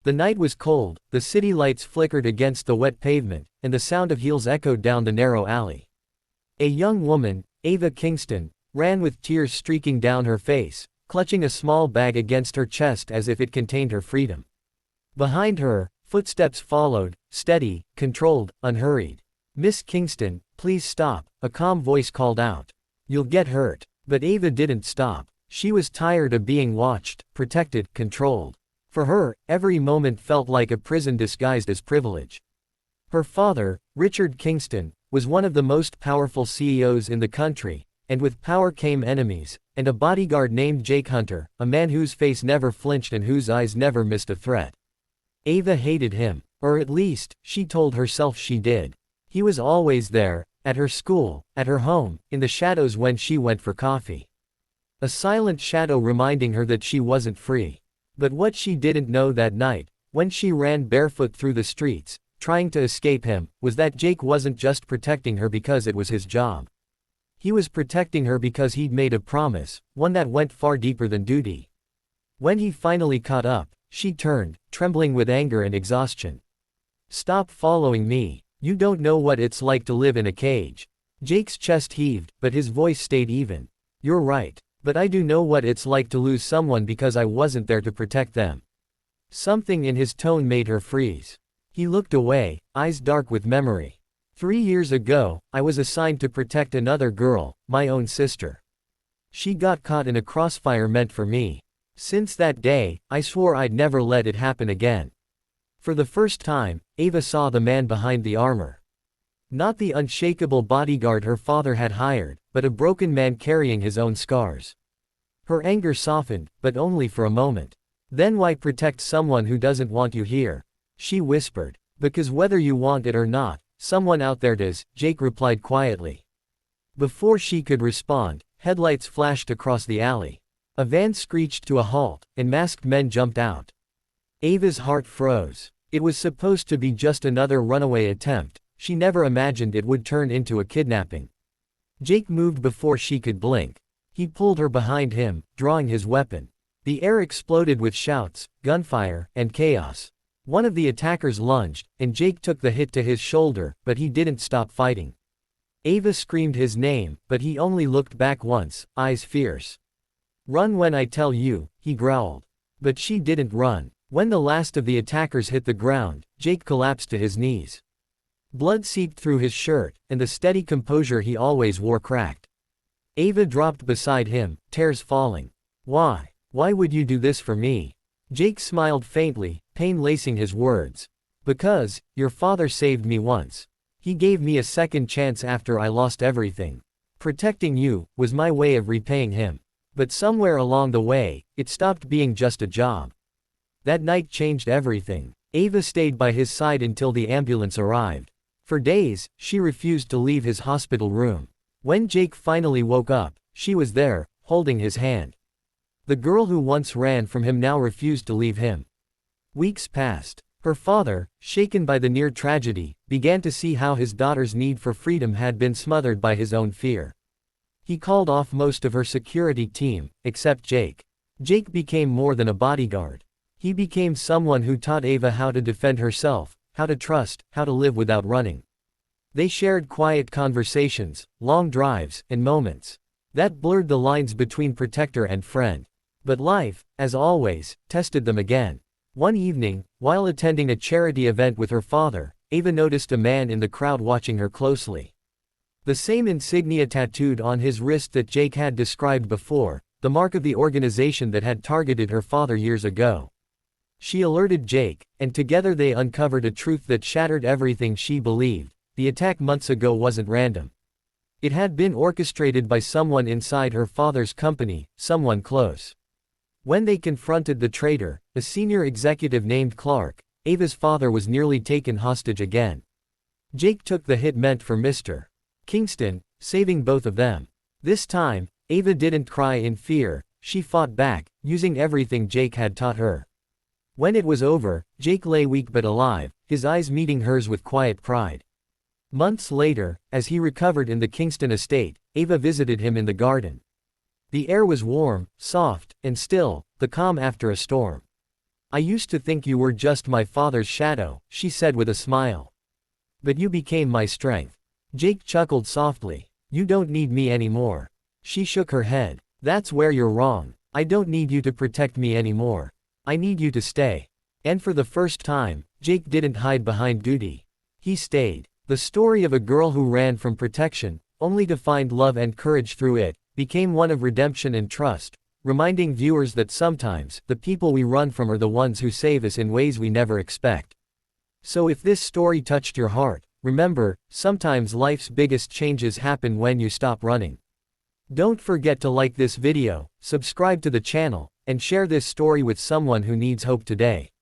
The night was cold, the city lights flickered against the wet pavement, and the sound of heels echoed down the narrow alley. A young woman, Ava Kingston, ran with tears streaking down her face, clutching a small bag against her chest as if it contained her freedom. Behind her, footsteps followed, steady, controlled, unhurried. "Miss Kingston, please stop," a calm voice called out. "You'll get hurt." But Ava didn't stop. She was tired of being watched, protected, controlled. For her, every moment felt like a prison disguised as privilege. Her father, Richard Kingston, was one of the most powerful CEOs in the country, and with power came enemies, and a bodyguard named Jake Hunter, a man whose face never flinched and whose eyes never missed a threat. Ava hated him, or at least, she told herself she did. He was always there, at her school, at her home, in the shadows when she went for coffee. A silent shadow reminding her that she wasn't free. But what she didn't know that night, when she ran barefoot through the streets, trying to escape him, was that Jake wasn't just protecting her because it was his job. He was protecting her because he'd made a promise, one that went far deeper than duty. When he finally caught up, she turned, trembling with anger and exhaustion. "Stop following me. You don't know what it's like to live in a cage." Jake's chest heaved, but his voice stayed even. "You're right. But I do know what it's like to lose someone because I wasn't there to protect them." Something in his tone made her freeze. He looked away, eyes dark with memory. 3 years ago, I was assigned to protect another girl, my own sister. She got caught in a crossfire meant for me. Since that day, I swore I'd never let it happen again." For the first time, Ava saw the man behind the armor. Not the unshakable bodyguard her father had hired, but a broken man carrying his own scars. Her anger softened, but only for a moment. "Then why protect someone who doesn't want you here?" she whispered. "Because whether you want it or not, someone out there does," Jake replied quietly. Before she could respond, headlights flashed across the alley. A van screeched to a halt, and masked men jumped out. Ava's heart froze. It was supposed to be just another runaway attempt. She never imagined it would turn into a kidnapping. Jake moved before she could blink. He pulled her behind him, drawing his weapon. The air exploded with shouts, gunfire, and chaos. One of the attackers lunged, and Jake took the hit to his shoulder, but he didn't stop fighting. Ava screamed his name, but he only looked back once, eyes fierce. "Run when I tell you," he growled. But she didn't run. When the last of the attackers hit the ground, Jake collapsed to his knees. Blood seeped through his shirt, and the steady composure he always wore cracked. Ava dropped beside him, tears falling. "Why? Why would you do this for me?" Jake smiled faintly, pain lacing his words. "Because, your father saved me once. He gave me a second chance after I lost everything. Protecting you was my way of repaying him. But somewhere along the way, it stopped being just a job." That night changed everything. Ava stayed by his side until the ambulance arrived. For days, she refused to leave his hospital room. When Jake finally woke up, she was there, holding his hand. The girl who once ran from him now refused to leave him. Weeks passed. Her father, shaken by the near tragedy, began to see how his daughter's need for freedom had been smothered by his own fear. He called off most of her security team, except Jake. Jake became more than a bodyguard. He became someone who taught Ava how to defend herself, how to trust, how to live without running. They shared quiet conversations, long drives, and moments that blurred the lines between protector and friend. But life, as always, tested them again. One evening, while attending a charity event with her father, Ava noticed a man in the crowd watching her closely. The same insignia tattooed on his wrist that Jake had described before, the mark of the organization that had targeted her father years ago. She alerted Jake, and together they uncovered a truth that shattered everything she believed. The attack months ago wasn't random. It had been orchestrated by someone inside her father's company, someone close. When they confronted the traitor, a senior executive named Clark, Ava's father was nearly taken hostage again. Jake took the hit meant for Mr. Kingston, saving both of them. This time, Ava didn't cry in fear, she fought back, using everything Jake had taught her. When it was over, Jake lay weak but alive, his eyes meeting hers with quiet pride. Months later, as he recovered in the Kingston estate, Ava visited him in the garden. The air was warm, soft, and still, the calm after a storm. I used to think you were just my father's shadow, she said with a smile. But you became my strength. Jake chuckled softly. You don't need me anymore. She shook her head. That's where you're wrong. I don't need you to protect me anymore. I need you to stay. And for the first time, Jake didn't hide behind duty. He stayed. The story of a girl who ran from protection, only to find love and courage through it, became one of redemption and trust, reminding viewers that sometimes, the people we run from are the ones who save us in ways we never expect. So if this story touched your heart, remember, sometimes life's biggest changes happen when you stop running. Don't forget to like this video, subscribe to the channel, and share this story with someone who needs hope today.